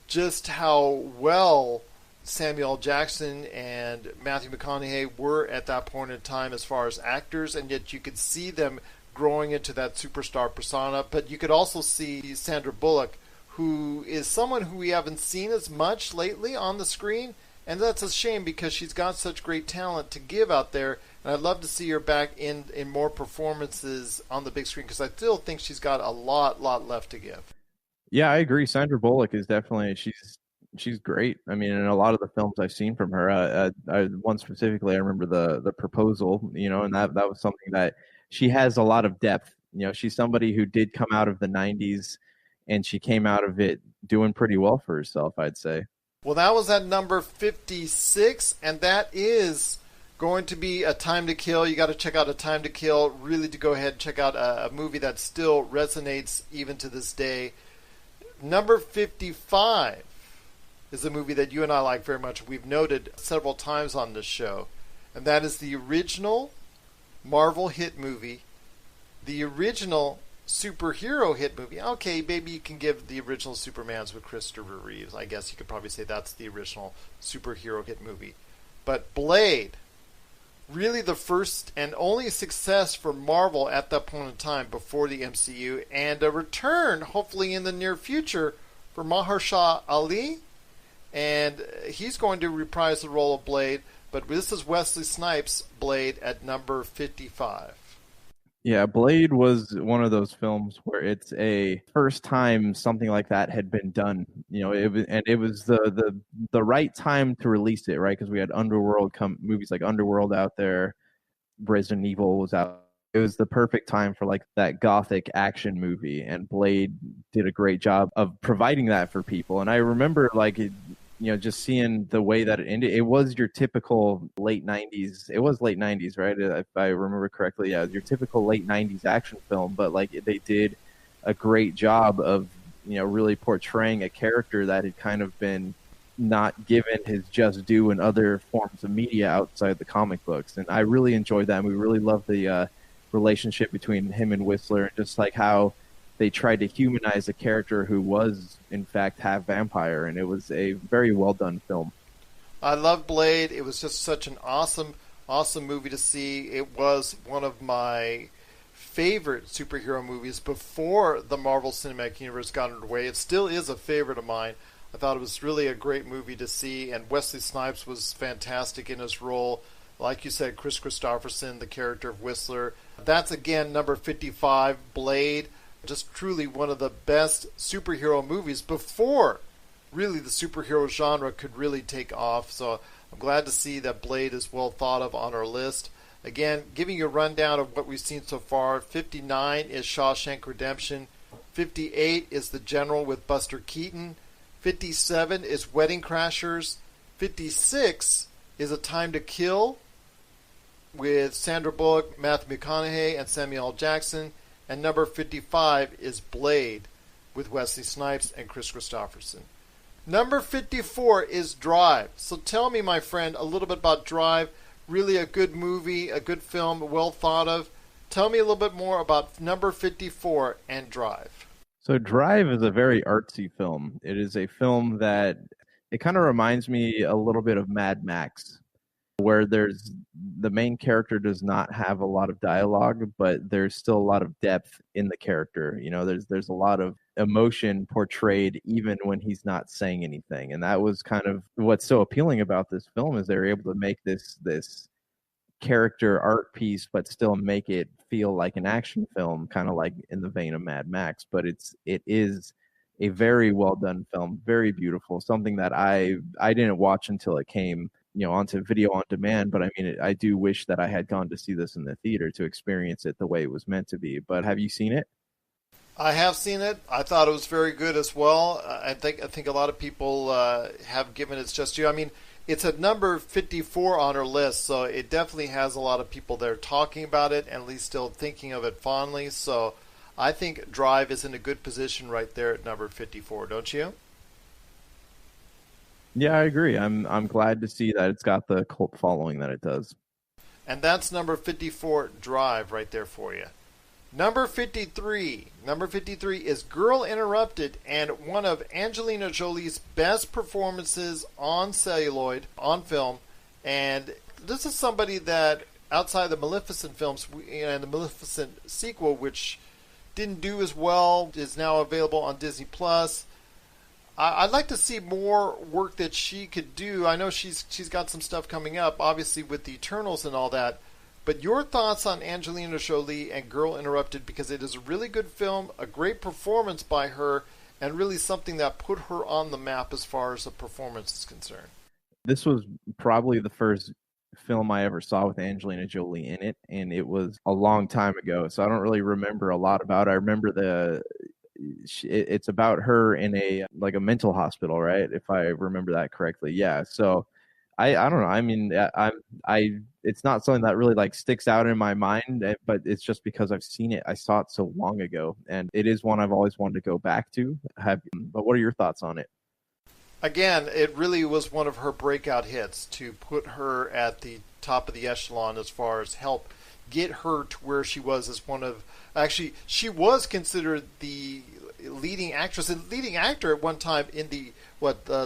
just how well Samuel L. Jackson and Matthew McConaughey were at that point in time as far as actors, and yet you could see them growing into that superstar persona. But you could also see Sandra Bullock, who is someone who we haven't seen as much lately on the screen, and that's a shame because she's got such great talent to give out there. And I'd love to see her back in more performances on the big screen, because I still think she's got a lot left to give. Yeah, I agree. Sandra Bullock is definitely she's great. I mean, in a lot of the films I've seen from her, one specifically, I remember the Proposal. And that was something that she has a lot of depth. She's somebody who did come out of the '90s, and she came out of it doing pretty well for herself, I'd say. Well, that was at number 56, and that is going to be A Time to Kill. You got to check out A Time to Kill, really, to go ahead and check out a movie that still resonates even to this day. Number 55 is a movie that you and I like very much. We've noted several times on this show, and that is the original Marvel hit movie, the original superhero hit movie. Okay, maybe you can give the original Supermans with Christopher Reeves. I guess you could probably say that's the original superhero hit movie. But Blade, really the first and only success for Marvel at that point in time before the MCU, and a return, hopefully in the near future, for Mahershala Ali, and he's going to reprise the role of Blade, but this is Wesley Snipes' Blade at number 55. Yeah, Blade was one of those films where it's a first time something like that had been done. It was the right time to release it, right? Because we had movies like Underworld out there, Resident Evil was out It was the perfect time for like that gothic action movie, and Blade did a great job of providing that for people. And I remember like just seeing the way that it ended. It was your typical late 90s. It was late 90s, right? If I remember correctly. Yeah, your typical late 90s action film, but like they did a great job of, really portraying a character that had kind of been not given his just due in other forms of media outside the comic books. And I really enjoyed that. And we really loved the relationship between him and Whistler, and just like how they tried to humanize a character who was in fact half vampire. And it was a very well done film. I love Blade. It was just such an awesome movie to see. It was one of my favorite superhero movies before the Marvel Cinematic Universe got underway. It still is a favorite of mine. I thought it was really a great movie to see, and Wesley Snipes was fantastic in his role. Like you said, Chris Christopherson, the character of Whistler. That's, again, number 55, Blade. Just truly one of the best superhero movies before really the superhero genre could really take off. So I'm glad to see that Blade is well thought of on our list. Again, giving you a rundown of what we've seen so far. 59 is Shawshank Redemption. 58 is The General with Buster Keaton. 57 is Wedding Crashers. 56 is A Time to Kill with Sandra Bullock, Matthew McConaughey, and Samuel L. Jackson. And number 55 is Blade with Wesley Snipes and Chris Christopherson. Number 54 is Drive. So tell me, my friend, a little bit about Drive. Really a good movie, a good film, well thought of. Tell me a little bit more about number 54 and Drive. So Drive is a very artsy film. It is a film that it kind of reminds me a little bit of Mad Max, where the main character does not have a lot of dialogue, but there's still a lot of depth in the character. There's a lot of emotion portrayed even when he's not saying anything. And that was kind of what's so appealing about this film, is they're able to make this character art piece, but still make it feel like an action film, kind of like in the vein of Mad Max. But it is a very well done film, very beautiful, something that I didn't watch until it came onto video on demand. But I mean, I do wish that I had gone to see this in the theater to experience it the way it was meant to be. But have you seen it? I have seen it. I thought it was very good as well. I think a lot of people have given it just due. I mean, it's at number 54 on our list, so it definitely has a lot of people there talking about it, and at least still thinking of it fondly. So I think Drive is in a good position right there at number 54, don't you? Yeah, I agree. I'm glad to see that it's got the cult following that it does. And that's number 54, Drive, right there for you. Number 53 is Girl Interrupted, and one of Angelina Jolie's best performances on celluloid, on film. And this is somebody that, outside the Maleficent films and the Maleficent sequel, which didn't do as well, is now available on Disney Plus. I'd like to see more work that she could do. I know she's got some stuff coming up, obviously with the Eternals and all that. But your thoughts on Angelina Jolie and Girl Interrupted, because it is a really good film, a great performance by her, and really something that put her on the map as far as the performance is concerned. This was probably the first film I ever saw with Angelina Jolie in it, and it was a long time ago, so I don't really remember a lot about it. I remember it's about her in a mental hospital, right? If I remember that correctly. Yeah. So I don't know. I mean, it's not something that really sticks out in my mind, but it's just because I've seen it. I saw it so long ago, and it is one I've always wanted to go back to. But what are your thoughts on it? Again, it really was one of her breakout hits to put her at the top of the echelon as far as help get her to where she was as one of... Actually, she was considered the leading actress and leading actor at one time in the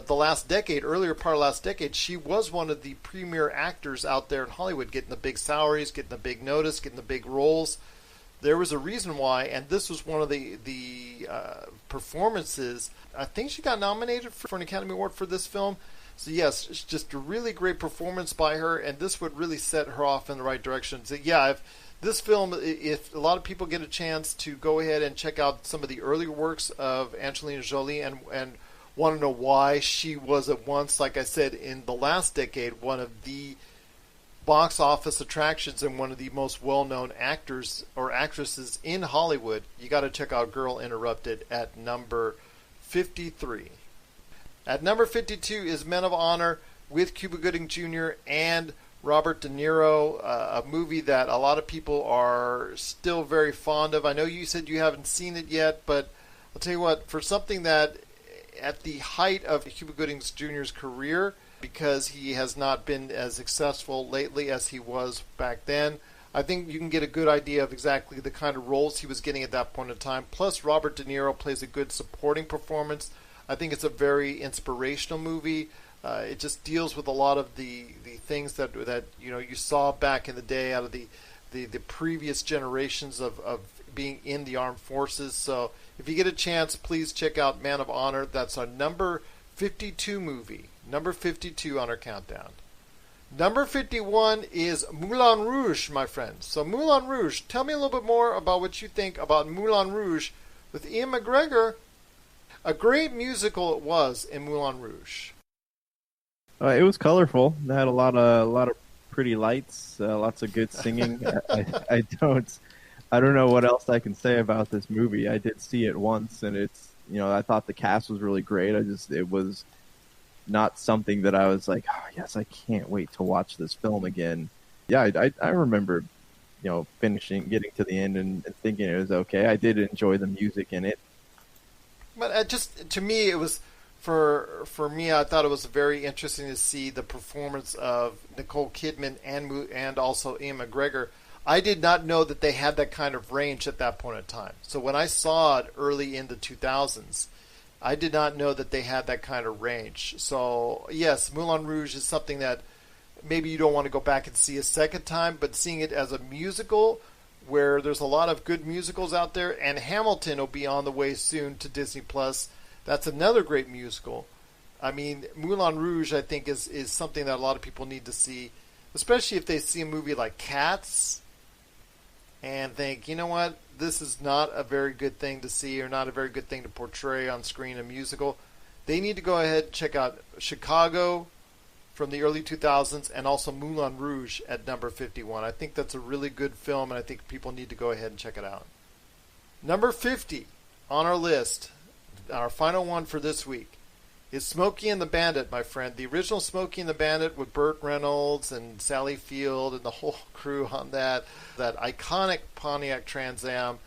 last decade, earlier part of last decade. She was one of the premier actors out there in Hollywood, getting the big salaries, getting the big notice, getting the big roles. There was a reason why, and this was one of the performances. I think she got nominated for an Academy Award for this film. So yes, it's just a really great performance by her, and this would really set her off in the right direction. So yeah, if a lot of people get a chance to go ahead and check out some of the earlier works of Angelina Jolie and want to know why she was at once, like I said, in the last decade, one of the box office attractions and one of the most well-known actors or actresses in Hollywood, you got to check out Girl Interrupted at number 53. At number 52 is Men of Honor with Cuba Gooding Jr. and Robert De Niro, a movie that a lot of people are still very fond of. I know you said you haven't seen it yet, but I'll tell you what, for something that at the height of Cuba Gooding Jr.'s career, because he has not been as successful lately as he was back then, I think you can get a good idea of exactly the kind of roles he was getting at that point in time. Plus, Robert De Niro plays a good supporting performance. I think it's a very inspirational movie. It just deals with a lot of the things that you saw back in the day out of the previous generations of being in the armed forces. So if you get a chance, please check out Man of Honor. That's our number 52 movie. Number 52 on our countdown. Number 51 is Moulin Rouge, my friends. So Moulin Rouge, tell me a little bit more about what you think about Moulin Rouge with Ian McGregor. A great musical it was in Moulin Rouge. It was colorful. It had a lot of pretty lights, lots of good singing. I don't know what else I can say about this movie. I did see it once, and I thought the cast was really great. It was not something that I was like, oh yes, I can't wait to watch this film again. Yeah, I remember, finishing, getting to the end, and thinking it was okay. I did enjoy the music in it, but to me, it was. For me, I thought it was very interesting to see the performance of Nicole Kidman and also Ian McGregor. I did not know that they had that kind of range at that point in time. So when I saw it early in the 2000s, I did not know that they had that kind of range. So yes, Moulin Rouge is something that maybe you don't want to go back and see a second time, but seeing it as a musical where there's a lot of good musicals out there, and Hamilton will be on the way soon to Disney Plus. That's another great musical. I mean, Moulin Rouge, I think, is something that a lot of people need to see, especially if they see a movie like Cats and think, you know what, this is not a very good thing to see or not a very good thing to portray on screen, a musical. They need to go ahead and check out Chicago from the early 2000s and also Moulin Rouge at number 51. I think that's a really good film, and I think people need to go ahead and check it out. Number 50 on our list, our final one for this week, is Smokey and the Bandit, my friend. The original Smokey and the Bandit with Burt Reynolds and Sally Field and the whole crew on that iconic Pontiac Trans Am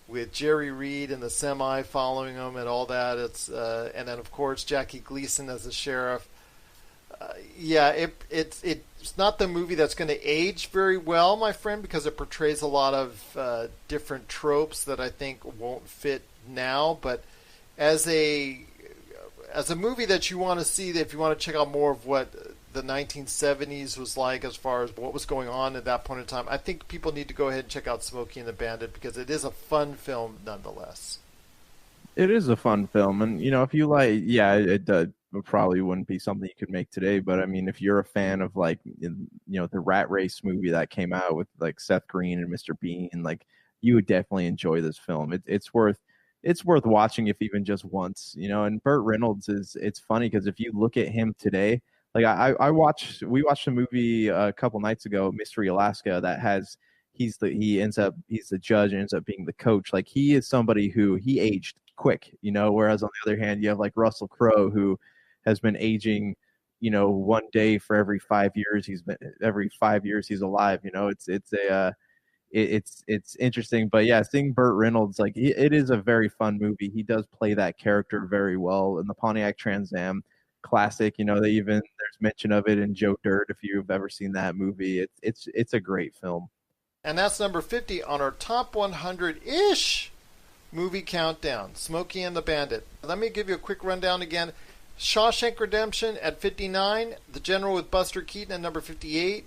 with Jerry Reed and the semi following him and all that. And then of course Jackie Gleason as the sheriff. It's not the movie that's going to age very well, my friend, because it portrays a lot of different tropes that I think won't fit now, but as a movie that you want to see, if you want to check out more of what the 1970s was like as far as what was going on at that point in time, I think people need to go ahead and check out Smokey and the Bandit because it is a fun film nonetheless. It is a fun film, and if you like, it probably wouldn't be something you could make today. But I mean, if you're a fan of the Rat Race movie that came out with like Seth Green and Mr. Bean, you would definitely enjoy this film. It's worth watching if even just once. And Burt Reynolds it's funny because if you look at him today, we watched a movie a couple nights ago, Mystery Alaska, that he's the judge and ends up being the coach. Like, he is somebody who he aged quick, whereas on the other hand, you have like Russell Crowe, who has been aging, one day for every 5 years. Every 5 years he's alive. It's interesting, but yeah, seeing Burt Reynolds, it is a very fun movie. He does play that character very well in the Pontiac Trans Am classic. There's mention of it in Joe Dirt if you've ever seen that movie. It's a great film. And that's number 50 on our top 100-ish movie countdown, Smokey and the Bandit. Let me give you a quick rundown again. Shawshank Redemption at 59, The General with Buster Keaton at number 58,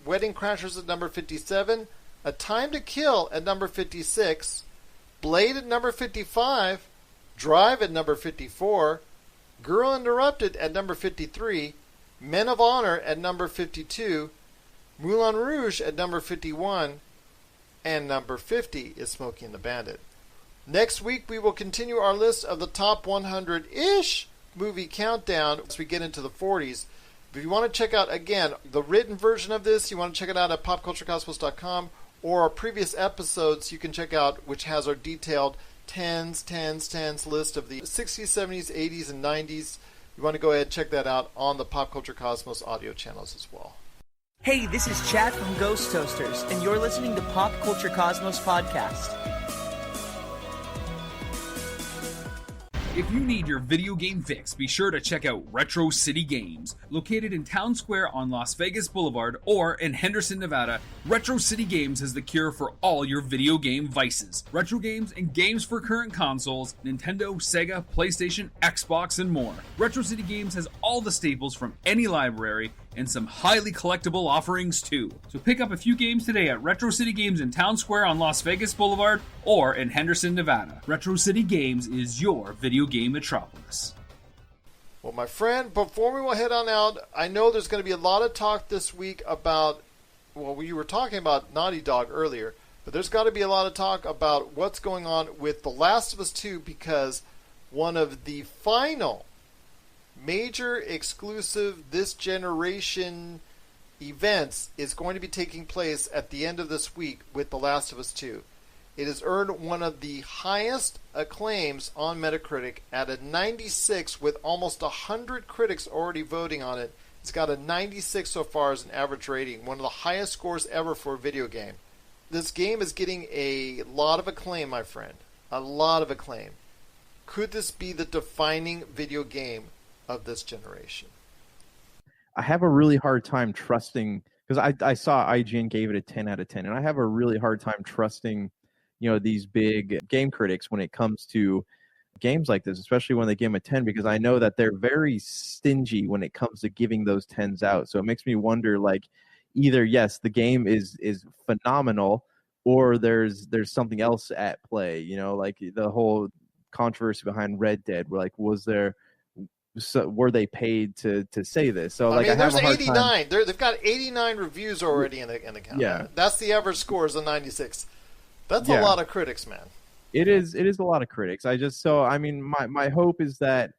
Wedding Crashers at number 57, A Time to Kill at number 56, Blade at number 55, Drive at number 54, Girl Interrupted at number 53, Men of Honor at number 52, Moulin Rouge at number 51, and number 50 is Smokey and the Bandit. Next week, we will continue our list of the top 100-ish movie countdown as we get into the 40s. If you want to check out, again, the written version of this, you want to check it out at popculturecosmos.com, or our previous episodes you can check out, which has our detailed 10s list of the 60s, 70s, 80s, and 90s. You want to go ahead and check that out on the Pop Culture Cosmos audio channels as well. Hey, this is Chad from Ghost Toasters, and you're listening to Pop Culture Cosmos Podcast. If you need your video game fix, be sure to check out Retro City Games. Located in Town Square on Las Vegas Boulevard or in Henderson, Nevada, Retro City Games has the cure for all your video game vices. Retro games and games for current consoles, Nintendo, Sega, PlayStation, Xbox, and more. Retro City Games has all the staples from any library and some highly collectible offerings too. So pick up a few games today at Retro City Games in Town Square on Las Vegas Boulevard or in Henderson, Nevada. Retro City Games is your video game metropolis. Well, my friend, before we will head on out, I know there's going to be a lot of talk this week about, well, we were talking about Naughty Dog earlier, but there's got to be a lot of talk about what's going on with The Last of Us 2, because one of the final major exclusive this generation events is going to be taking place at the end of this week with The Last of Us 2. It has earned one of the highest acclaims on Metacritic at a 96, with almost 100 critics already voting on it. It's got a 96 so far as an average rating, one of the highest scores ever for a video game. This game is getting a lot of acclaim, my friend. A lot of acclaim. Could this be the defining video game of this generation? I have a really hard time trusting, because I saw IGN gave it a 10 out of 10, and I have a really hard time trusting, these big game critics when it comes to games like this, especially when they give them a 10, because I know that they're very stingy when it comes to giving those 10s out. So it makes me wonder, either yes, the game is phenomenal, or there's something else at play. The whole controversy behind Red Dead, were they paid to say this? So I there's have a hard 89. time. They've got 89 reviews already in the count. Yeah, that's the average score is a 96. That's a lot of critics, man. It is a lot of critics. My hope is that,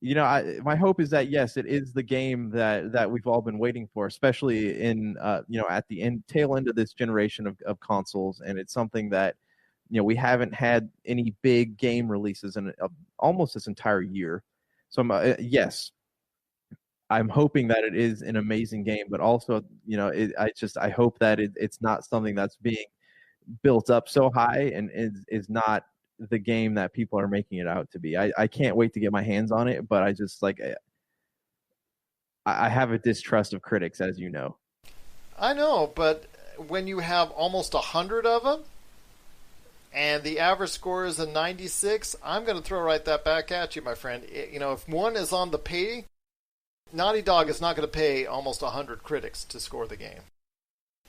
yes, it is the game that we've all been waiting for, especially in at the tail end of this generation of consoles, and it's something that we haven't had any big game releases in almost this entire year. So yes, I'm hoping that it is an amazing game, but also I hope that it's not something that's being built up so high and is not the game that people are making it out to be. I can't wait to get my hands on it, but I have a distrust of critics, as you know. I know, but when you have almost 100 of them and the average score is a 96, I'm going to throw right that back at you, my friend. If one is on the pay, Naughty Dog is not going to pay almost 100 critics to score the game.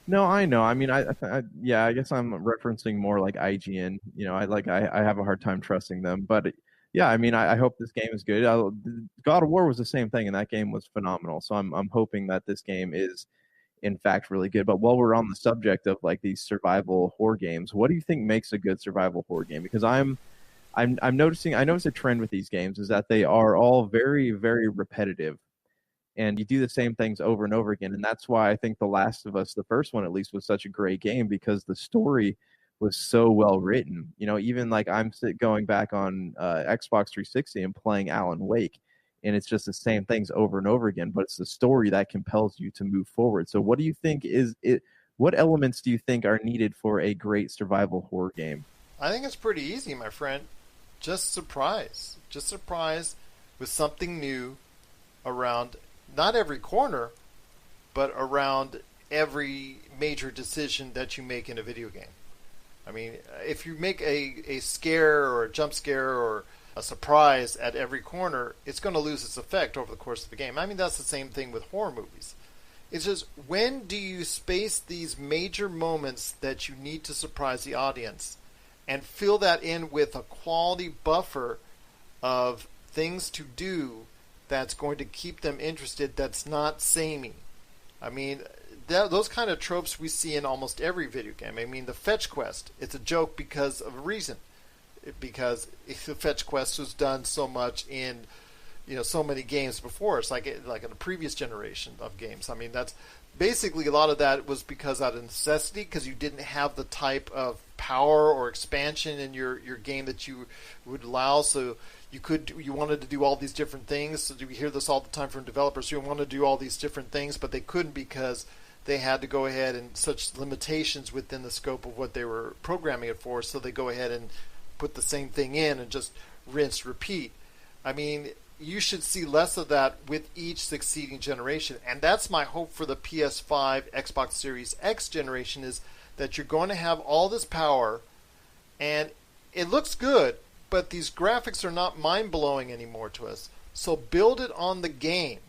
No, I know. I guess I'm referencing more like IGN. I have a hard time trusting them. But yeah, I hope this game is good. God of War was the same thing, and that game was phenomenal. So I'm hoping that this game is, in fact, really good. But while we're on the subject of these survival horror games, what do you think makes a good survival horror game? Because I'm noticing a trend with these games is that they are all very, very repetitive. And you do the same things over and over again. And that's why I think The Last of Us, the first one at least, was such a great game, because the story was so well written. Even I'm going back on Xbox 360 and playing Alan Wake, and it's just the same things over and over again, but it's the story that compels you to move forward. So what do you think what elements do you think are needed for a great survival horror game? I think it's pretty easy, my friend. Just surprise with something new around not every corner, but around every major decision that you make in a video game. If you make a scare or a jump scare or a surprise at every corner, it's going to lose its effect over the course of the game. That's the same thing with horror movies. It's just, when do you space these major moments that you need to surprise the audience and fill that in with a quality buffer of things to do that's going to keep them interested, that's not samey? Those kind of tropes we see in almost every video game. The fetch quest, it's a joke because of a reason. Because the fetch quest was done so much in so many games before. It's like in a previous generation of games. I mean, that's basically a lot of that was because out of necessity, because you didn't have the type of power or expansion in your game that you would allow. So you wanted to do all these different things. So we hear this all the time from developers who want to do all these different things, but they couldn't because they had to go ahead and such limitations within the scope of what they were programming it for. So they go ahead and put the same thing in and just rinse, repeat. I mean, you should see less of that with each succeeding generation. And that's my hope for the PS5, Xbox Series X generation, is that you're going to have all this power, and it looks good, but these graphics are not mind-blowing anymore to us. So build it on the game.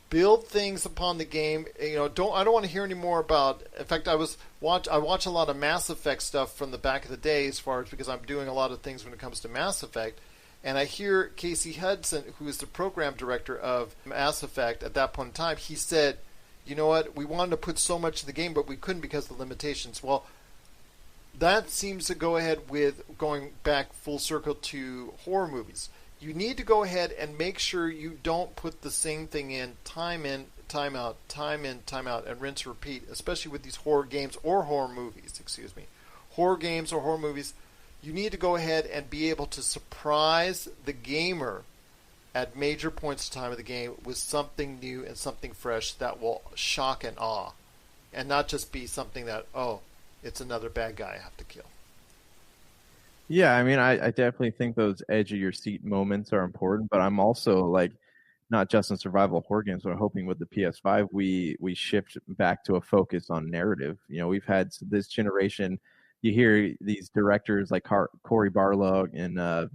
Build things upon the game. I don't want to hear any more about. In fact, I watch a lot of Mass Effect stuff from the back of the day, as far as because I'm doing a lot of things when it comes to Mass Effect. And I hear Casey Hudson, who is the program director of Mass Effect at that point in time, he said, you know what, we wanted to put so much in the game, but we couldn't because of the limitations. Well, that seems to go ahead with going back full circle to horror movies. You need to go ahead and make sure you don't put the same thing in, time out, and rinse, repeat, especially with these horror games or horror movies, Horror games or horror movies. You need to go ahead and be able to surprise the gamer at major points of time of the game with something new and something fresh that will shock and awe, and not just be something that, oh, it's another bad guy I have to kill. Yeah, I mean, I definitely think those edge of your seat moments are important, but I'm also like, not just in survival horror games, but I'm hoping with the PS5 we shift back to a focus on narrative. We've had this generation. You hear these directors like Cory Barlog and a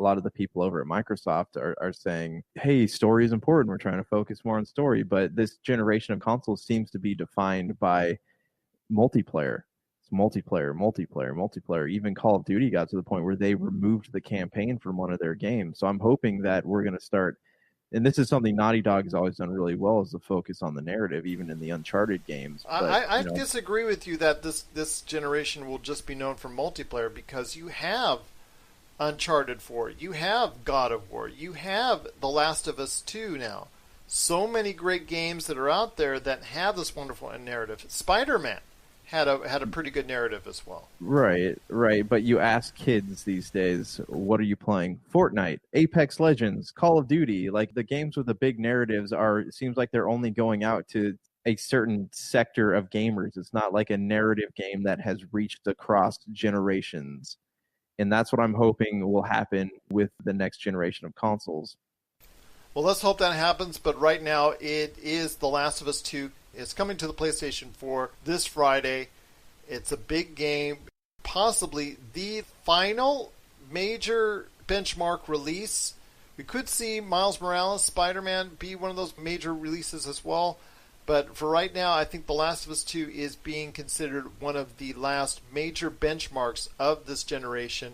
lot of the people over at Microsoft are saying, hey, story is important. We're trying to focus more on story. But this generation of consoles seems to be defined by multiplayer. It's multiplayer. Even Call of Duty got to the point where they removed the campaign from one of their games. So I'm hoping that we're going to start. And this is something Naughty Dog has always done really well, is the focus on the narrative, even in the Uncharted games. But, I disagree with you that this generation will just be known for multiplayer, because you have Uncharted 4, you have God of War, you have The Last of Us 2 now. So many great games that are out there that have this wonderful narrative. Spider-Man had a pretty good narrative as well. Right. But you ask kids these days, what are you playing? Fortnite, Apex Legends, Call of Duty. Like, the games with the big narratives it seems like they're only going out to a certain sector of gamers. It's not like a narrative game that has reached across generations. And that's what I'm hoping will happen with the next generation of consoles. Well, let's hope that happens, but right now it is The Last of Us 2. It's coming to the PlayStation 4 this Friday. It's a big game, possibly the final major benchmark release. We could see Miles Morales, Spider-Man, be one of those major releases as well. But for right now, I think The Last of Us 2 is being considered one of the last major benchmarks of this generation.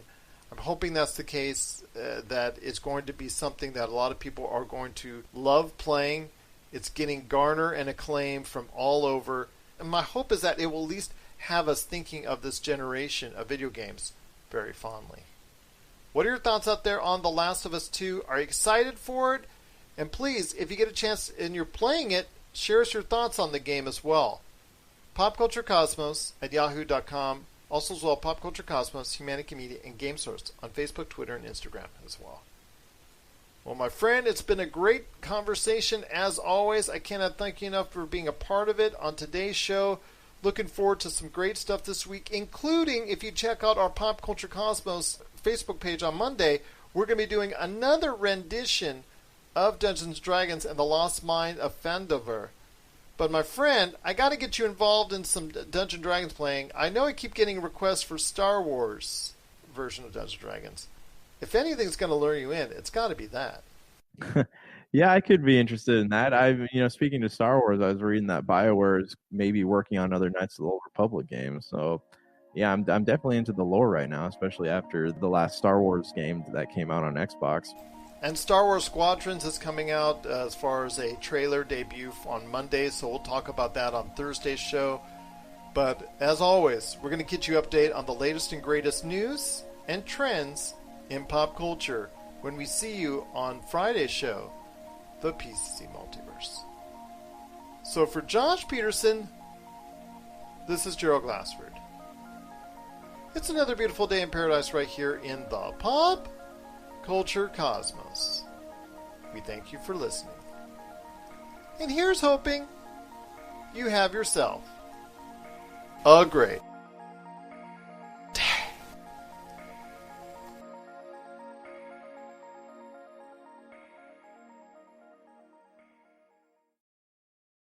I'm hoping that's the case, that it's going to be something that a lot of people are going to love playing. It's getting garner and acclaim from all over. And my hope is that it will at least have us thinking of this generation of video games very fondly. What are your thoughts out there on The Last of Us 2? Are you excited for it? And please, if you get a chance and you're playing it, share us your thoughts on the game as well. PopCultureCosmos@yahoo.com. Also as well, Pop Culture Cosmos, Humanity Media, and Game Source on Facebook, Twitter, and Instagram as well. Well, my friend, it's been a great conversation as always. I cannot thank you enough for being a part of it on today's show. Looking forward to some great stuff this week, including, if you check out our Pop Culture Cosmos Facebook page on Monday, we're going to be doing another rendition of Dungeons & Dragons and the Lost Mine of Fandover. But my friend, I got to get you involved in some Dungeons & Dragons playing. I know I keep getting requests for Star Wars version of Dungeons & Dragons. If anything's going to lure you in, it's got to be that. Yeah, I could be interested in that. Speaking to Star Wars, I was reading that BioWare is maybe working on another Knights of the Old Republic game. So, yeah, I'm definitely into the lore right now, especially after the last Star Wars game that came out on Xbox. And Star Wars Squadrons is coming out as far as a trailer debut on Monday, so we'll talk about that on Thursday's show. But as always, we're going to get you updated on the latest and greatest news and trends in pop culture when we see you on Friday's show, The PCC Multiverse. So for Josh Peterson, this is Gerald Glassford. It's another beautiful day in paradise right here in the Pop Culture Cosmos. We thank you for listening. And here's hoping you have yourself a great